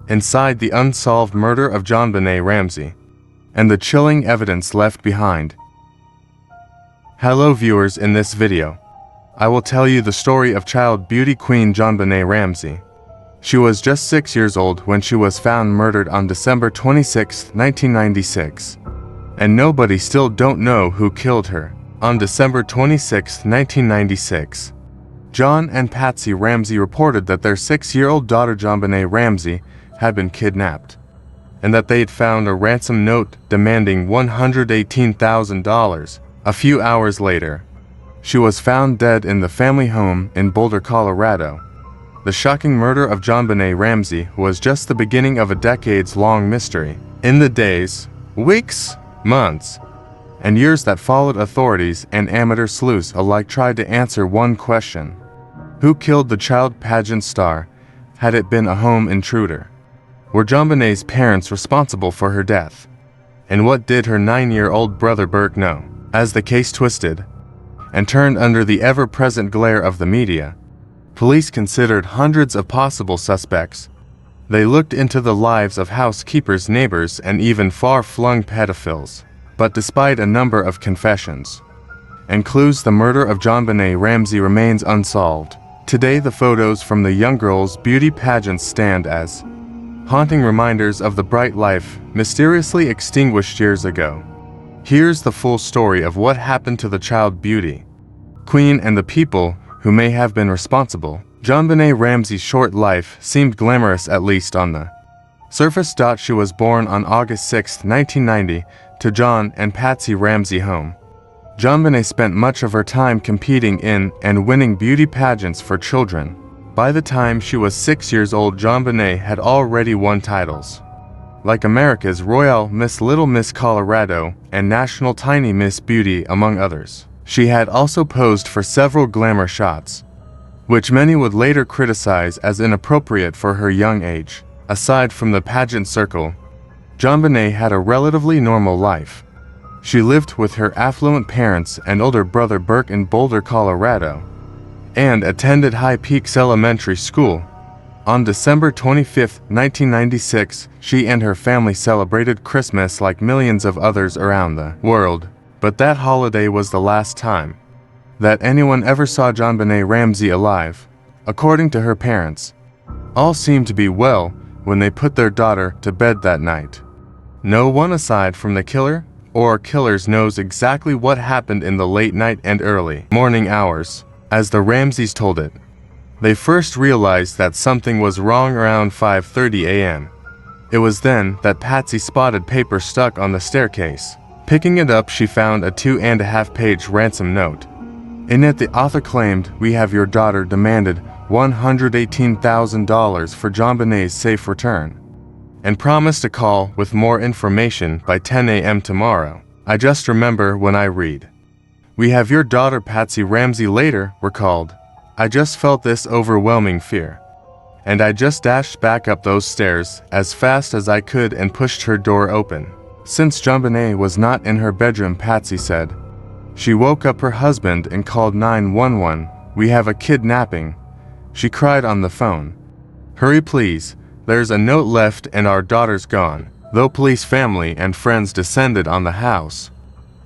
inside the unsolved murder of JonBenét Ramsey, and the chilling evidence left behind. Hello viewers, in this video, I will tell you the story of child beauty queen JonBenét Ramsey. She was just 6 years old when she was found murdered on December 26, 1996. And nobody still don't know who killed her. On December 26, 1996, John and Patsy Ramsey reported that their 6-year-old daughter JonBenét Ramsey had been kidnapped, and that they had found a ransom note demanding $118,000. A few hours later, she was found dead in the family home in Boulder, Colorado. The shocking murder of JonBenét Ramsey was just the beginning of a decades-long mystery. In the days, weeks, months, and years that followed, authorities and amateur sleuths alike tried to answer one question: who killed the child pageant star? Had it been a home intruder? Were JonBenét's parents responsible for her death? And what did her 9-year-old brother Burke know? As the case twisted and turned under the ever-present glare of the media, police considered hundreds of possible suspects. They looked into the lives of housekeepers, neighbors, and even far-flung pedophiles. But despite a number of confessions and clues, the murder of JonBenét Ramsey remains unsolved. Today, the photos from the young girl's beauty pageants stand as haunting reminders of the bright life mysteriously extinguished years ago. Here's the full story of what happened to the child beauty queen and the people who may have been responsible. JonBenét Ramsey's short life seemed glamorous, at least on the surface. She was born on August 6, 1990, to John and Patsy Ramsey home. JonBenét spent much of her time competing in and winning beauty pageants for children. By the time she was 6 years old, JonBenét had already won titles like America's Royal Miss, Little Miss Colorado, and National Tiny Miss Beauty, among others. She had also posed for several glamour shots, which many would later criticize as inappropriate for her young age. Aside from the pageant circle, JonBenét had a relatively normal life. She lived with her affluent parents and older brother Burke in Boulder, Colorado, and attended High Peaks Elementary School. On December 25, 1996, she and her family celebrated Christmas like millions of others around the world, but that holiday was the last time that anyone ever saw JonBenét Ramsey alive. According to her parents, all seemed to be well when they put their daughter to bed that night. No one aside from the killer or killers knows exactly what happened in the late night and early morning hours. As the Ramseys told it, they first realized that something was wrong around 5:30 a.m. It was then that Patsy spotted paper stuck on the staircase. Picking it up, she found a 2.5-page ransom note. In it, the author claimed, "We have your daughter demanded $118,000 for JonBenét's safe return, and promised to call with more information by 10 a.m. tomorrow. I just remember when I read, 'We have your daughter Patsy Ramsey,' later recalled, I just felt this overwhelming fear, and I just dashed back up those stairs as fast as I could and pushed her door open." Since JonBenét was not in her bedroom, Patsy said, she woke up her husband and called 911. "We have a kidnapping," she cried on the phone. "Hurry please, there's a note left and our daughter's gone." Though police, family, and friends descended on the house,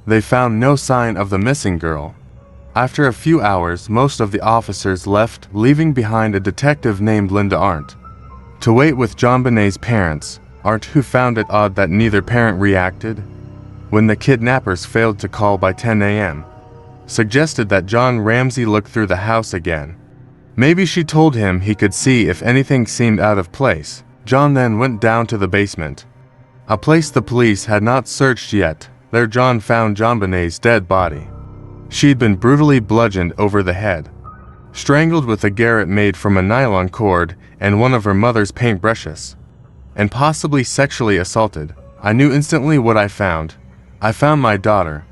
they found no sign of the missing girl. After a few hours, most of the officers left, leaving behind a detective named Linda Arndt to wait with JonBenét's parents. Arndt, who found it odd that neither parent reacted when the kidnappers failed to call by 10 a.m., suggested that John Ramsey look through the house again. Maybe she told him he could see if anything seemed out of place. John then went down to the basement, a place the police had not searched yet. There John found JonBenét's dead body. She'd been brutally bludgeoned over the head, strangled with a garrote made from a nylon cord and one of her mother's paintbrushes, and possibly sexually assaulted. "I knew instantly what I found. I found my daughter,"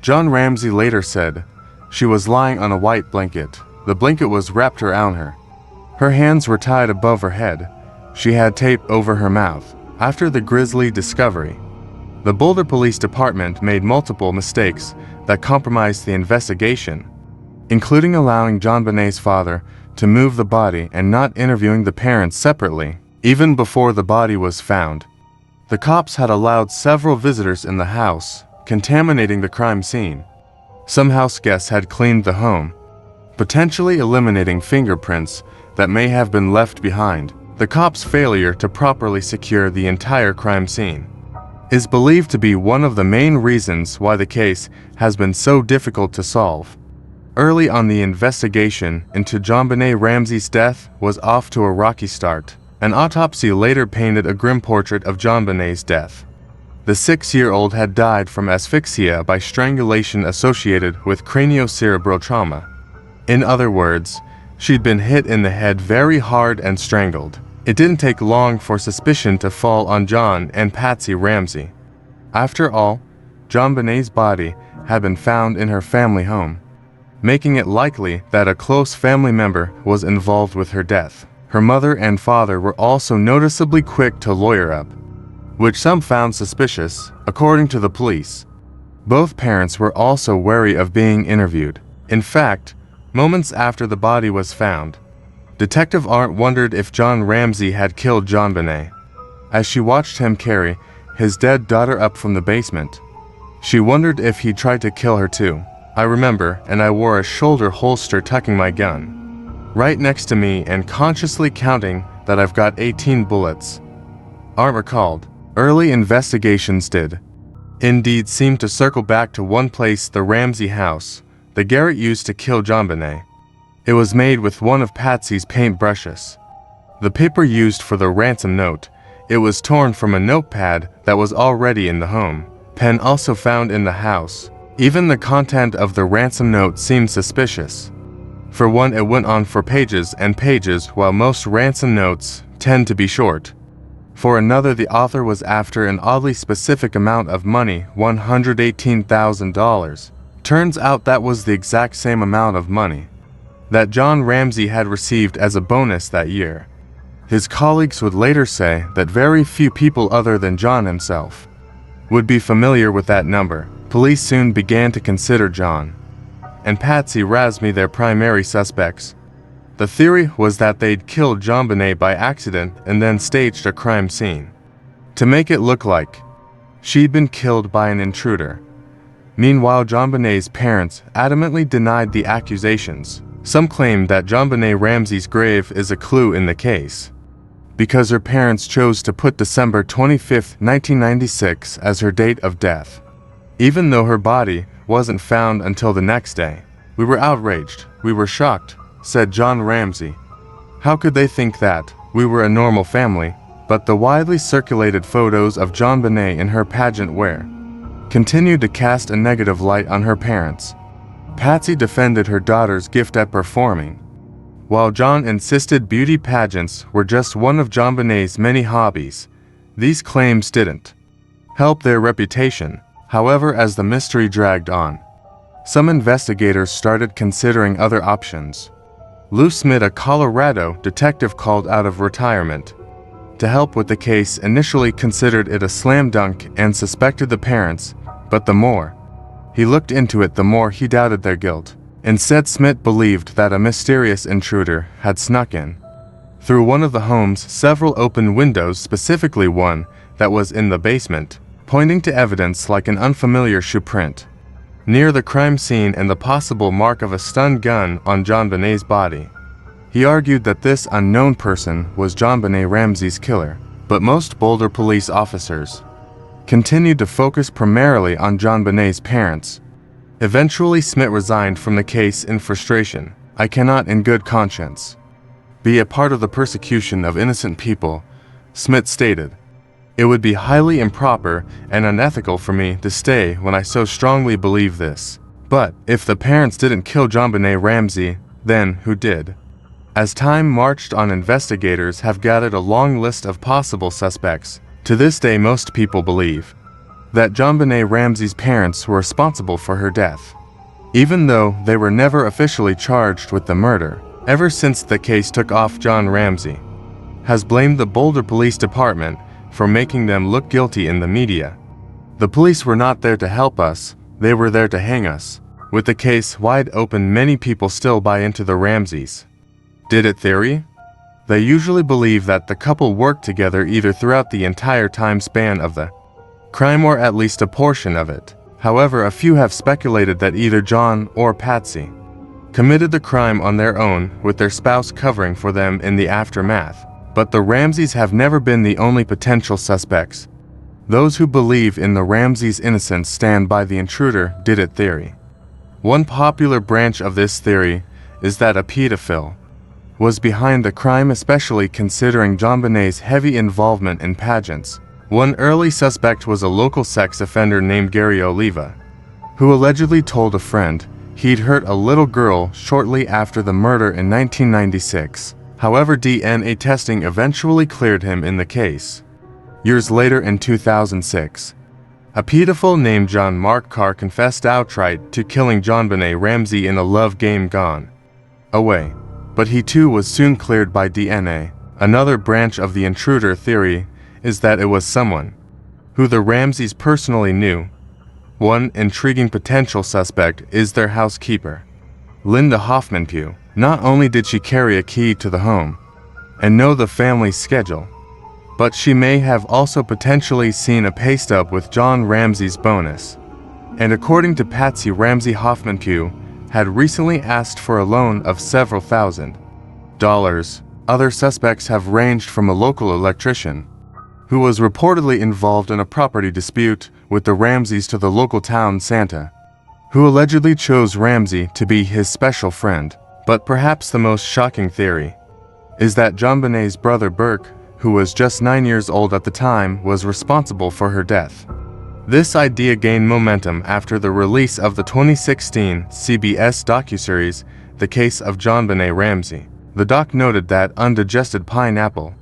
John Ramsey later said. She was lying on a white blanket. The blanket was wrapped around her. Her hands were tied above her head. She had tape over her mouth. After the grisly discovery, the Boulder Police Department made multiple mistakes that compromised the investigation, including allowing JonBenét's father to move the body and not interviewing the parents separately. Even before the body was found, the cops had allowed several visitors in the house, contaminating the crime scene. Some house guests had cleaned the home, potentially eliminating fingerprints that may have been left behind. The cops' failure to properly secure the entire crime scene is believed to be one of the main reasons why the case has been so difficult to solve. Early on, the investigation into JonBenét Ramsey's death was off to a rocky start. An autopsy later painted a grim portrait of JonBenét's death. The 6-year-old had died from asphyxia by strangulation associated with craniocerebral trauma. In other words, she'd been hit in the head very hard and strangled. It didn't take long for suspicion to fall on John and Patsy Ramsey. After all, JonBenét's body had been found in her family home, making it likely that a close family member was involved with her death. Her mother and father were also noticeably quick to lawyer up, which some found suspicious, according to the police. Both parents were also wary of being interviewed. In fact, moments after the body was found, Detective Arndt wondered if John Ramsey had killed JonBenét. As she watched him carry his dead daughter up from the basement, she wondered if he tried to kill her too. I remember, and I wore a shoulder holster tucking my gun right next to me and consciously counting that I've got 18 bullets, Arndt recalled. Early investigations did indeed seem to circle back to one place, the Ramsey house, the garret used to kill JonBenét. It was made with one of Patsy's paintbrushes. The paper used for the ransom note, it was torn from a notepad that was already in the home. Pen also found in the house. Even the content of the ransom note seemed suspicious. For one, it went on for pages and pages, while most ransom notes tend to be short. For another, the author was after an oddly specific amount of money, $118,000. Turns out that was the exact same amount of money that John Ramsey had received as a bonus that year. His colleagues would later say that very few people other than John himself would be familiar with that number. Police soon began to consider John and Patsy Ramsey their primary suspects. The theory was that they'd killed JonBenét by accident and then staged a crime scene to make it look like she'd been killed by an intruder. Meanwhile, JonBenét's parents adamantly denied the accusations. Some claim that JonBenét Ramsey's grave is a clue in the case, because her parents chose to put December 25, 1996 as her date of death, even though her body wasn't found until the next day. "We were outraged. We were shocked," said John Ramsey. "How could they think that? We were a normal family." But the widely circulated photos of JonBenét in her pageant wear continued to cast a negative light on her parents. Patsy defended her daughter's gift at performing, while John insisted beauty pageants were just one of JonBenét's many hobbies. These claims didn't help their reputation. However, as the mystery dragged on, some investigators started considering other options. Lou Smith, a Colorado detective called out of retirement to help with the case, initially considered it a slam dunk and suspected the parents, but the more he looked into it, the more he doubted their guilt. Instead, Smith believed that a mysterious intruder had snuck in through one of the home's several open windows, specifically one that was in the basement, pointing to evidence like an unfamiliar shoe print near the crime scene and the possible mark of a stun gun on JonBenét's body. He argued that this unknown person was JonBenét Ramsey's killer, but most Boulder police officers continued to focus primarily on JonBenét's parents. Eventually, Smith resigned from the case in frustration. "I cannot in good conscience be a part of the persecution of innocent people," Smith stated. "It would be highly improper and unethical for me to stay when I so strongly believe this. But if the parents didn't kill JonBenét Ramsey, then who did?" As time marched on, investigators have gathered a long list of possible suspects. To this day, most people believe that JonBenét Ramsey's parents were responsible for her death, even though they were never officially charged with the murder. Ever since the case took off, John Ramsey has blamed the Boulder Police Department for making them look guilty in the media. "The police were not there to help us, they were there to hang us." With the case wide open, many people still buy into the Ramseys "did it" theory. They usually believe that the couple worked together either throughout the entire time span of the crime or at least a portion of it. However, a few have speculated that either John or Patsy committed the crime on their own, with their spouse covering for them in the aftermath. But the Ramseys have never been the only potential suspects. Those who believe in the Ramseys' innocence stand by the intruder did it theory. One popular branch of this theory is that a pedophile was behind the crime, especially considering JonBenét's heavy involvement in pageants. One early suspect was a local sex offender named Gary Oliva, who allegedly told a friend he'd hurt a little girl shortly after the murder in 1996. However, DNA testing eventually cleared him in the case. Years later, in 2006, a pedophile named John Mark Carr confessed outright to killing JonBenét Ramsey in a love game gone away. But he too was soon cleared by DNA. Another branch of the intruder theory is that it was someone who the Ramseys personally knew. One intriguing potential suspect is their housekeeper, Linda Hoffman-Pugh. Not only did she carry a key to the home and know the family's schedule, but she may have also potentially seen a pay stub with John Ramsey's bonus. And according to Patsy, Ramsey, Hoffman-Pugh had recently asked for a loan of several $1,000s. Other suspects have ranged from a local electrician who was reportedly involved in a property dispute with the Ramseys to the local town Santa, who allegedly chose Ramsey to be his special friend. But perhaps the most shocking theory is that JonBenét's brother Burke, who was just 9 years old at the time, was responsible for her death. This idea gained momentum after the release of the 2016 CBS docuseries, The Case of JonBenét Ramsey. The doc noted that undigested pineapple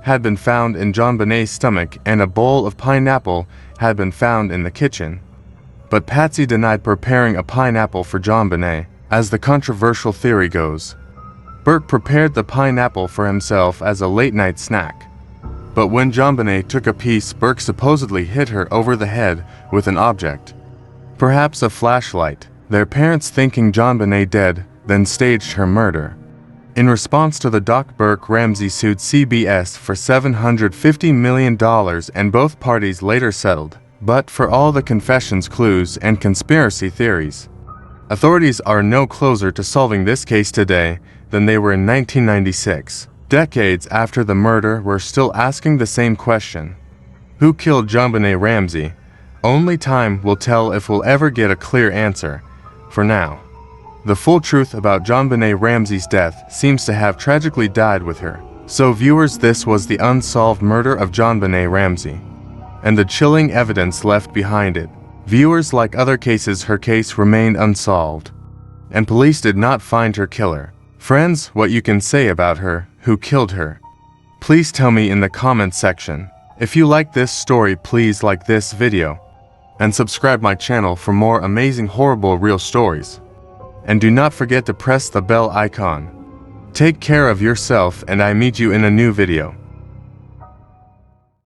had been found in JonBenét's stomach and a bowl of pineapple had been found in the kitchen. But Patsy denied preparing a pineapple for JonBenét. As the controversial theory goes, Burke prepared the pineapple for himself as a late-night snack. But when JonBenét took a piece, Burke supposedly hit her over the head with an object, perhaps a flashlight. Their parents, thinking JonBenét dead, then staged her murder. In response to the doc, Burke Ramsey sued CBS for $750 million and both parties later settled. But for all the confessions, clues, and conspiracy theories, authorities are no closer to solving this case today than they were in 1996. Decades after the murder, we're still asking the same question. Who killed JonBenét Ramsey? Only time will tell if we'll ever get a clear answer. For now, the full truth about JonBenét Ramsey's death seems to have tragically died with her. So viewers, this was the unsolved murder of JonBenét Ramsey, and the chilling evidence left behind it. Viewers, like other cases, her case remained unsolved, and police did not find her killer. Friends, what you can say about her, who killed her? Please tell me in the comments section. If you like this story, please like this video, and subscribe my channel for more amazing, horrible, real stories. And do not forget to press the bell icon. Take care of yourself, and I meet you in a new video.